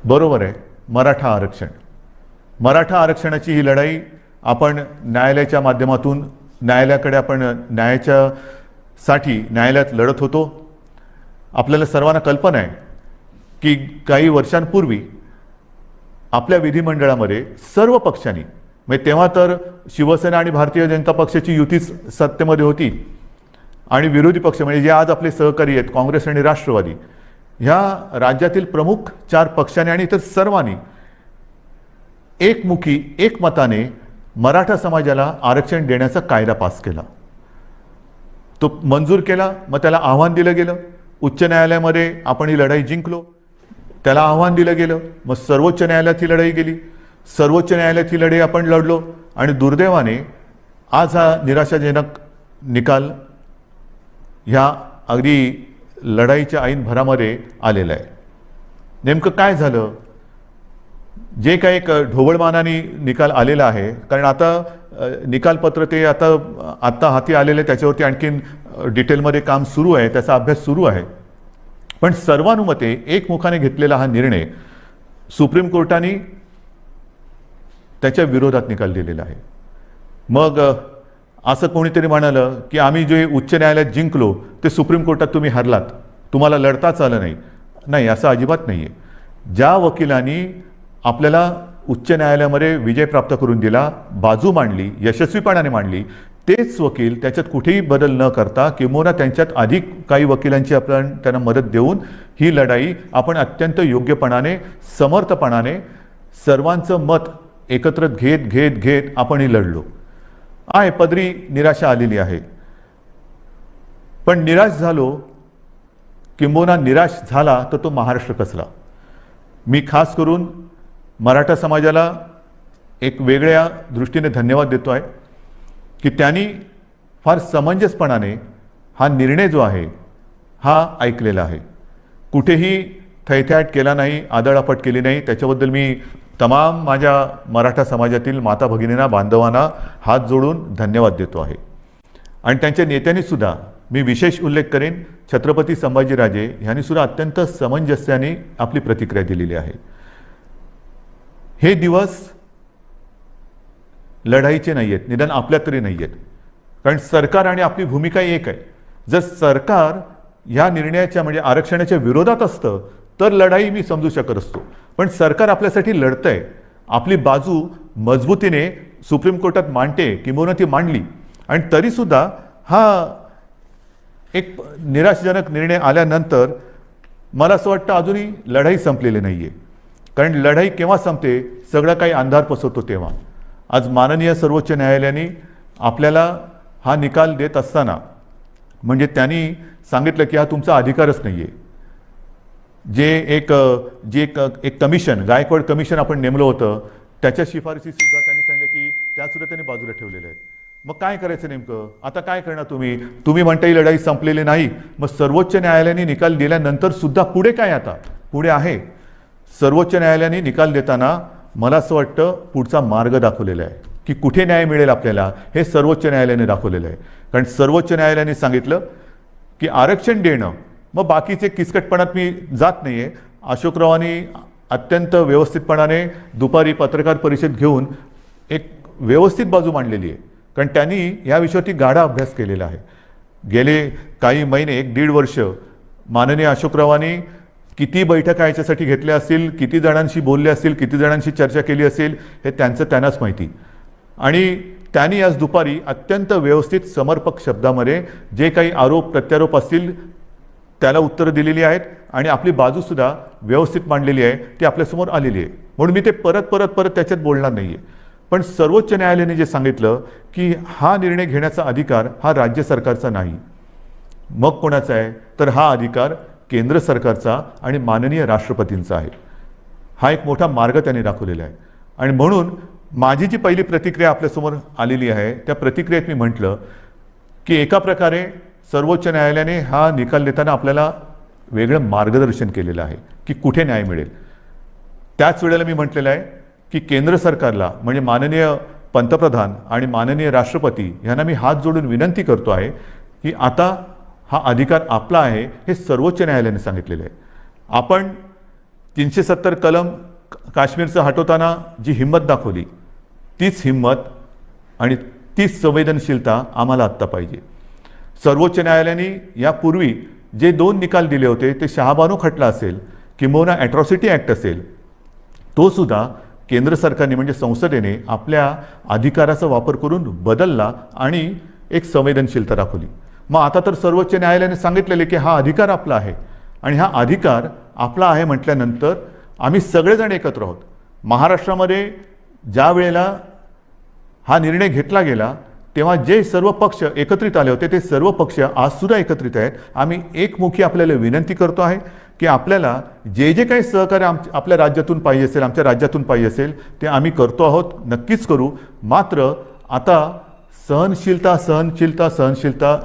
बरोबर आहे. मराठा आरक्षणाची ही लढाई आपण न्यायालयाच्या माध्यमातून न्यायालयाकडे आपण न्यायालयात लढत होतो. आपल्याला सर्वांना कल्पना आहे की काही वर्षांपूर्वी आपल्या विधिमंडळामध्ये सर्व पक्षांनी, म्हणजे तेव्हा तर शिवसेना आणि भारतीय जनता पक्षाची युतीच सत्तेमध्ये होती आणि विरोधी पक्ष म्हणजे जे आज आपले सहकारी आहेत काँग्रेस आणि राष्ट्रवादी, ह्या राज्यातील प्रमुख 4 पक्षांनी आणि इतर सर्वांनी एकमुखी एकमताने मराठा समाजाला आरक्षण देण्याचा कायदा पास केला. तो मंजूर केला. मग त्याला आव्हान दिलं गेलं. उच्च न्यायालयामध्ये आपण ही लढाई जिंकलो. त्याला आव्हान दिलं गेलं. मग सर्वोच्च न्यायालयात ही लढाई गेली. सर्वोच्च न्यायालयात ही लढाई आपण लढलो आणि दुर्दैवाने आज हा निराशाजनक निकाल ह्या अगदी लढाईच्या ऐन भरामध्ये आलेला आहे. नेमकं काय झालं? जे काही एक ढोबळमानाने निकाल आलेला आहे, कारण आता निकालपत्र ते आत्ता हाती आलेले, त्याच्यावरती आणखीन डिटेलमध्ये काम सुरू आहे, त्याचा अभ्यास सुरू आहे. पण सर्वानुमते एकमुखाने घेतलेला हा निर्णय सुप्रीम कोर्टाने त्याच्या विरोधात निकाल दिलेला आहे. मग असं कोणीतरी म्हणालं की आम्ही जे उच्च न्यायालयात जिंकलो ते सुप्रीम कोर्टात तुम्ही हरलात, तुम्हाला लढताच आलं नाही. नाही, असं अजिबात नाही आहे. ज्या वकिलांनी आपल्याला उच्च न्यायालयामध्ये विजय प्राप्त करून दिला, बाजू मांडली, यशस्वीपणाने मांडली, तेच वकील त्याच्यात कुठेही बदल न करता किंवा त्यांच्यात अधिक काही वकिलांची आपण त्यांना मदत देऊन ही लढाई आपण अत्यंत योग्यपणाने, समर्थपणाने सर्वांचं मत एकत्र घेत आपण ही लढलो आहे. पदरी निराशा आलेली आहे. पण निराश झालो किंबहुना निराश झाला तर तो महाराष्ट्र कसला. मी खास करून मराठा समाजाला एक वेगळ्या दृष्टीने धन्यवाद देतो आहे की त्यांनी फार समंजसपणाने हा निर्णय जो आहे हा ऐकलेला आहे. कुठेही थैथयाट केला नाही, आदळआपट केली नाही. त्याच्याबद्दल मी तमाम माझ्या मराठा समाजातील माता भगिनींना, बांधवांना हात जोडून धन्यवाद देतो आहे. आणि त्यांच्या नेत्यांनी सुद्धा मी विशेष उल्लेख करेन, छत्रपती संभाजीराजे यांनी सुद्धा अत्यंत समंजस्याने आपली प्रतिक्रिया दिलेली आहे. हे दिवस लढाईचे नाही आहेत, निदान आपल्या तरी नाही आहेत. कारण सरकार आणि आपली भूमिका एक आहे. जर सरकार ह्या निर्णयाच्या म्हणजे आरक्षणाच्या विरोधात असतं तर लढाई मी समजू शकत असतो. पण सरकार आपल्यासाठी लढतंय, आपली बाजू मजबूतीने सुप्रीम कोर्टात मांडते किंवा ती मांडली, आणि तरीसुद्धा हा एक निराशाजनक निर्णय आल्यानंतर मला असं वाटतं अजूनही लढाई संपलेली नाही आहे. कारण लढाई केव्हा संपते? सगळं काही अंधार पसरतो तेव्हा. आज माननीय सर्वोच्च न्यायालयाने आपल्याला हा निकाल देत असताना म्हणजे त्यांनी सांगितलं की हा तुमचा अधिकारच नाही आहे. एक कमिशन, गायकवाड कमिशन आपण नेमलं होतं, त्याच्या शिफारसी सुद्धा त्यांनी सांगितलं की त्यासुद्धा त्यांनी बाजूला ठेवलेल्या आहेत. मग काय करायचं नेमकं? आता काय करणार तुम्ही म्हणता ही लढाई संपलेली नाही. मग सर्वोच्च न्यायालयाने निकाल दिल्यानंतर सुद्धा पुढे काय? आता पुढे आहे. सर्वोच्च न्यायालयाने निकाल देताना मला असं वाटतं पुढचा मार्ग दाखवलेला आहे की कुठे न्याय मिळेल आपल्याला, हे सर्वोच्च न्यायालयाने दाखवलेलं आहे. कारण सर्वोच्च न्यायालयाने सांगितलं की आरक्षण देणं, मग बाकीचे किचकटपणात मी जात नाही आहे. अशोकरावांनी अत्यंत व्यवस्थितपणाने दुपारी पत्रकार परिषद घेऊन एक व्यवस्थित बाजू मांडलेली आहे. कारण त्यांनी या विषयावरती गाढा अभ्यास केलेला आहे. गेले काही महिने, 1-1.5 वर्ष माननीय अशोकरावांनी किती बैठका याच्यासाठी घेतल्या असतील, किती जणांशी बोलले असतील, किती जणांशी चर्चा केली असेल, हे त्यांनाच माहिती. आणि त्यांनी आज दुपारी अत्यंत व्यवस्थित समर्पक शब्दामध्ये जे काही आरोप प्रत्यारोप असतील त्याला उत्तरं दिलेली आहेत आणि आपली बाजूसुद्धा व्यवस्थित मांडलेली आहे, ती आपल्यासमोर आलेली आहे. म्हणून मी ते परत त्याच्यात बोलणार नाही आहे. पण सर्वोच्च न्यायालयाने जे सांगितलं की हा निर्णय घेण्याचा अधिकार हा राज्य सरकारचा नाही, मग कोणाचा आहे? तर हा अधिकार केंद्र सरकारचा आणि माननीय राष्ट्रपतींचा आहे. हा एक मोठा मार्ग त्यांनी दाखवलेला आहे. आणि म्हणून माझी जी पहिली प्रतिक्रिया आपल्यासमोर आलेली आहे त्या प्रतिक्रियेत मी म्हटलं की एका प्रकारे सर्वोच्च न्यायालयाने हा निकाल देताना आपल्याला वेगळं मार्गदर्शन केलेलं आहे की कुठे न्याय मिळेल. त्याच वेळेला मी म्हटलेलं आहे की केंद्र सरकारला म्हणजे माननीय पंतप्रधान आणि माननीय राष्ट्रपती यांना मी हात जोडून विनंती करतो आहे की आता हा अधिकार आपला आहे, हे सर्वोच्च न्यायालयाने सांगितलेलं आहे. आपण 370 कलम काश्मीरचं हटवताना जी हिंमत दाखवली, तीच हिंमत आणि तीच संवेदनशीलता आम्हाला आत्ता पाहिजे. सर्वोच्च न्यायालयाने यापूर्वी जे 2 निकाल दिले होते, ते शहाबानो खटला असेल किंबहुना ॲट्रॉसिटी ॲक्ट असेल, तो सुद्धा केंद्र सरकारने म्हणजे संसदेने आपल्या अधिकाराचा वापर करून बदलला आणि एक संवेदनशीलता दाखवली. मग आता तर सर्वोच्च न्यायालयाने सांगितलेले की हा अधिकार आपला आहे आणि हा अधिकार आपला आहे म्हटल्यानंतर आम्ही सगळेजण एकत्र आहोत. महाराष्ट्रामध्ये ज्या वेळेला हा निर्णय घेतला गेला तेव्हा जे सर्व पक्ष एकत्रित आले होते, ते सर्व पक्ष आजसुद्धा एकत्रित आहेत. आम्ही एकमुखी आपल्याला विनंती करतो आहे की आपल्याला जे जे काही सहकार्य आपल्या राज्यातून पाहिजे असेल, आमच्या राज्यातून पाहिजे असेल, ते आम्ही करतो आहोत, नक्कीच करू. मात्र आता सहनशीलता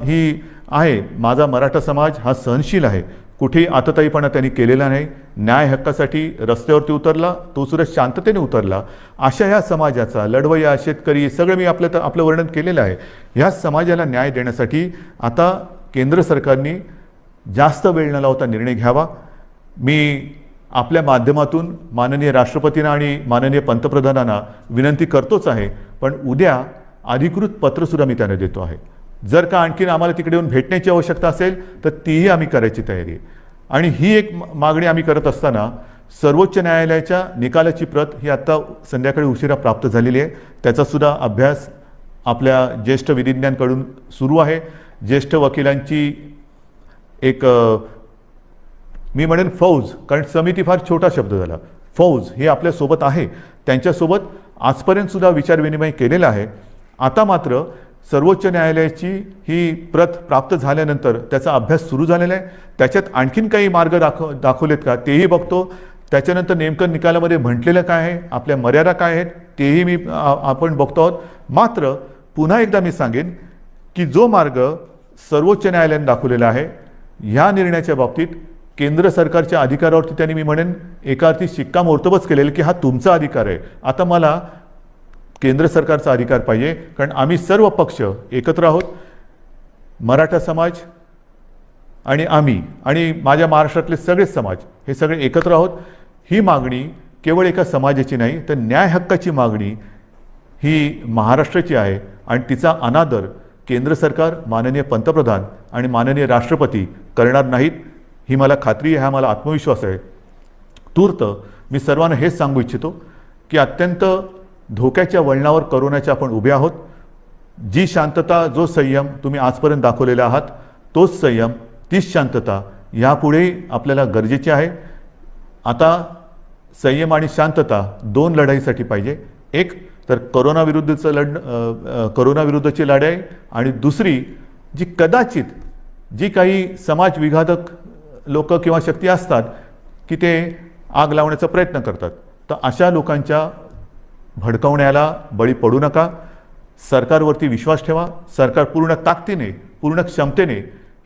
ही आहे. माझा मराठा समाज हा सहनशील आहे. कुठेही आतताईपणा त्यांनी केलेला नाही. न्याय हक्कासाठी रस्त्यावरती उतरला, तो सुद्धा शांततेने उतरला. अशा ह्या समाजाचा लढवय्या, शेतकरी सगळं मी आपलं वर्णन केलेलं आहे. ह्या समाजाला न्याय देण्यासाठी आता केंद्र सरकारने जास्त वेळ न लावता निर्णय घ्यावा. मी आपल्या माध्यमातून माननीय राष्ट्रपतींना आणि माननीय पंतप्रधानांना विनंती करतोच आहे, पण उद्या अधिकृत पत्रसुद्धा मी त्यांना देतो आहे. जर का आणखीन आम्हाला तिकडे येऊन भेटण्याची आवश्यकता असेल तर तीही आम्ही करायची तयारी आहे. आणि ही एक मागणी आम्ही करत असताना सर्वोच्च न्यायालयाच्या निकालाची प्रत ही आत्ता संध्याकाळी उशिरा प्राप्त झालेली आहे. त्याचासुद्धा अभ्यास आपल्या ज्येष्ठ विधिज्ञांकडून सुरू आहे. ज्येष्ठ वकिलांची एक मी म्हणेन फौज, कारण समिती फार छोटा शब्द झाला, फौज हे आपल्यासोबत आहे. त्यांच्यासोबत आजपर्यंतसुद्धा विचारविनिमय केलेला आहे. आता मात्र सर्वोच्च न्यायालयाची ही प्रत प्राप्त झाल्यानंतर त्याचा अभ्यास सुरू झालेला आहे. त्याच्यात आणखीन काही मार्ग दाखवलेत का तेही बघतो. त्याच्यानंतर नेमकं निकालामध्ये म्हटलेलं काय आहे, आपल्या मर्यादा काय आहेत तेही आपण बघतो आहोत. मात्र पुन्हा एकदा मी सांगेन की जो मार्ग सर्वोच्च न्यायालयाने दाखवलेला आहे, ह्या निर्णयाच्या बाबतीत केंद्र सरकारच्या अधिकारावरती त्यांनी मी म्हणेन एका अर्थी शिक्कामोर्तबच केलेलं की हा तुमचा अधिकार आहे. आता मला केंद्र सरकारचा अधिकार पाहिजे, कारण आम्ही सर्व पक्ष एकत्र आहोत. मराठा समाज आणि आम्ही आणि माझ्या महाराष्ट्रातले सगळे समाज हे सगळे एकत्र आहोत. ही मागणी केवळ एका समाजाची नाही, तर न्याय हक्काची मागणी ही महाराष्ट्राची आहे आणि तिचा अनादर केंद्र सरकार, माननीय पंतप्रधान आणि माननीय राष्ट्रपती करणार नाहीत, ही मला खात्री आहे, हा मला आत्मविश्वास आहे. तूर्त मी सर्वांना हेच सांगू इच्छितो की अत्यंत धोक्याच्या वळणावर कोरोनाच्या आपण उभे आहोत. जी शांतता, जो संयम तुम्ही आजपर्यंत दाखवलेला आहात, तोच संयम, तीच शांतता यापुढेही आपल्याला गरजेची आहे. आता संयम आणि शांतता 2 लढाईसाठी पाहिजे. एक तर कोरोनाविरुद्धची लढाई आणि दुसरी जी कदाचित जी काही समाज विघातक लोक किंवा शक्ती असतात की ते आग लावण्याचा प्रयत्न करतात, तर अशा लोकांच्या भडकवण्याला बळी पडू नका. सरकारवरती विश्वास ठेवा. सरकार पूर्ण ताकदीने, पूर्ण क्षमतेने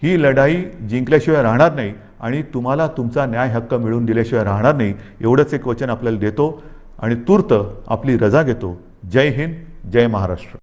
ही लढाई जिंकल्याशिवाय राहणार नाही आणि तुम्हाला तुमचा न्याय हक्क मिळवून दिल्याशिवाय राहणार नाही, एवढंच एक वचन आपल्याला देतो आणि तूर्त आपली रजा घेतो. जय हिंद, जय महाराष्ट्र.